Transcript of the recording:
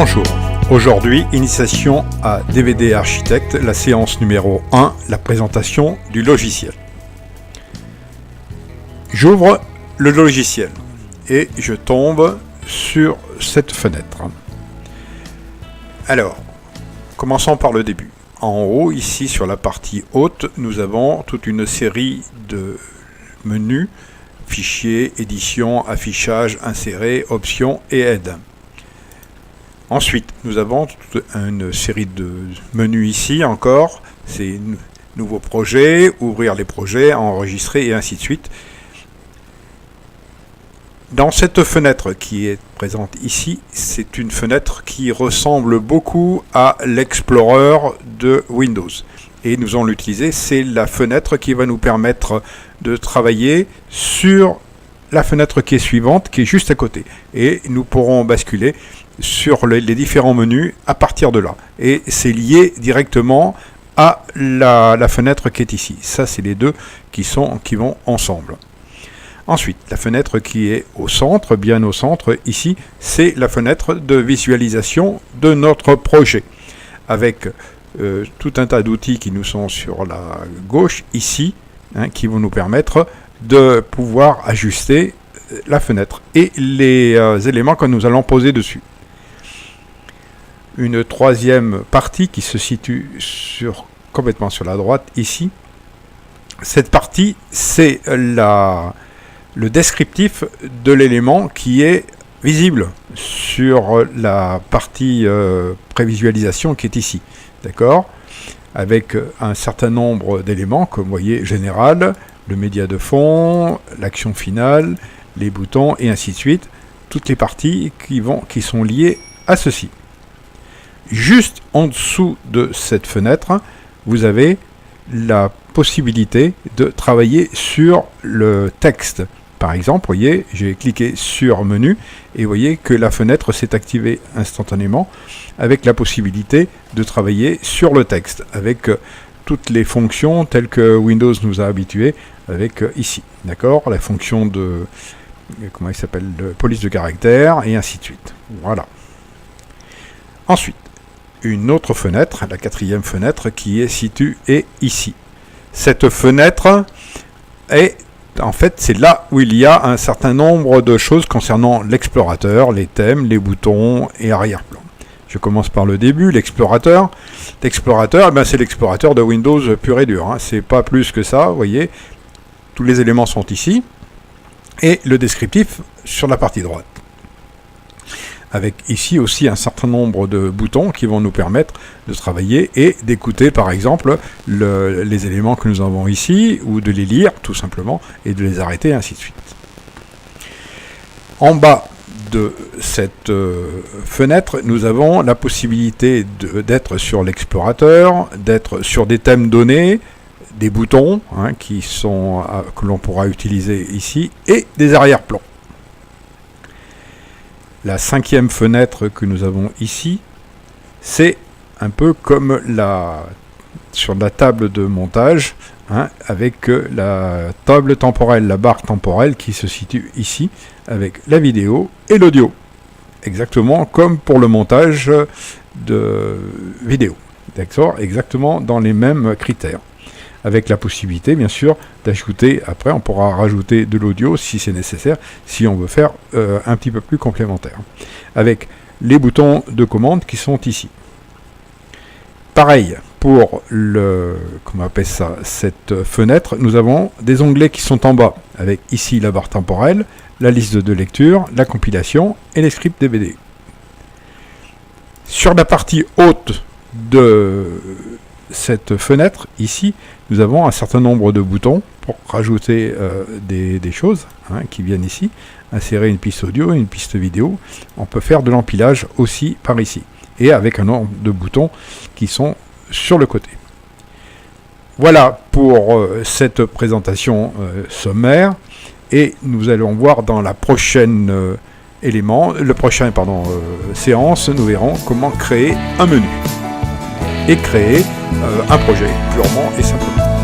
Bonjour, aujourd'hui initiation à DVD Architect, la séance numéro 1, la présentation du logiciel. J'ouvre le logiciel et je tombe sur cette fenêtre. Alors, commençons par le début. En haut, ici sur la partie haute, nous avons toute une série de menus, fichiers, édition, affichage, insérer, options et aide. Ensuite, nous avons toute une série de menus ici encore, c'est nouveau projet, ouvrir les projets, enregistrer et ainsi de suite. Dans cette fenêtre qui est présente ici, c'est une fenêtre qui ressemble beaucoup à l'Explorer de Windows. Et nous allons l'utiliser, c'est la fenêtre qui va nous permettre de travailler sur la fenêtre qui est suivante, qui est juste à côté. Et nous pourrons basculer sur les différents menus à partir de là. Et c'est lié directement à la fenêtre qui est ici. Ça, c'est les deux qui vont ensemble. Ensuite, la fenêtre qui est au centre, bien au centre, ici, c'est la fenêtre de visualisation de notre projet. Avec tout un tas d'outils qui nous sont sur la gauche, ici, qui vont nous permettre de pouvoir ajuster la fenêtre et les éléments que nous allons poser dessus. Une troisième partie qui se situe complètement sur la droite, ici. Cette partie, c'est le descriptif de l'élément qui est visible sur la partie prévisualisation qui est ici. D'accord ? Avec un certain nombre d'éléments, comme vous voyez, général, le média de fond, l'action finale, les boutons, et ainsi de suite. Toutes les parties qui sont liées à ceci. Juste en dessous de cette fenêtre, vous avez la possibilité de travailler sur le texte. Par exemple, vous voyez, j'ai cliqué sur menu et vous voyez que la fenêtre s'est activée instantanément avec la possibilité de travailler sur le texte avec toutes les fonctions telles que Windows nous a habitués avec ici. D'accord ? La fonction de comment il s'appelle, de police de caractère et ainsi de suite. Voilà. Ensuite, une autre fenêtre, la quatrième fenêtre qui est située ici. Cette fenêtre est en fait, c'est là où il y a un certain nombre de choses concernant l'explorateur, les thèmes, les boutons et arrière-plan. Je commence par le début, l'explorateur. L'explorateur, c'est l'explorateur de Windows pur et dur. C'est pas plus que ça, vous voyez. Tous les éléments sont ici. Et le descriptif sur la partie droite. Avec ici aussi un certain nombre de boutons qui vont nous permettre de travailler et d'écouter par exemple les éléments que nous avons ici, ou de les lire tout simplement, et de les arrêter, ainsi de suite. En bas de cette fenêtre, nous avons la possibilité d'être sur l'explorateur, d'être sur des thèmes donnés, des boutons que l'on pourra utiliser ici, et des arrière-plans. La cinquième fenêtre que nous avons ici, c'est un peu comme sur la table de montage, avec la table temporelle, la barre temporelle qui se situe ici, avec la vidéo et l'audio. Exactement comme pour le montage de vidéo. D'accord ? Exactement dans les mêmes critères. Avec la possibilité, bien sûr, d'ajouter, après on pourra rajouter de l'audio si c'est nécessaire, si on veut faire un petit peu plus complémentaire. Avec les boutons de commande qui sont ici. Pareil, pour cette fenêtre, nous avons des onglets qui sont en bas, avec ici la barre temporelle, la liste de lecture, la compilation et les scripts DVD. Sur la partie haute de cette fenêtre, ici, nous avons un certain nombre de boutons pour rajouter des choses qui viennent ici. Insérer une piste audio et une piste vidéo. On peut faire de l'empilage aussi par ici. Et avec un nombre de boutons qui sont sur le côté. Voilà pour cette présentation sommaire. Et nous allons voir dans la prochaine séance, nous verrons comment créer un menu. Et créer un projet, purement et simplement.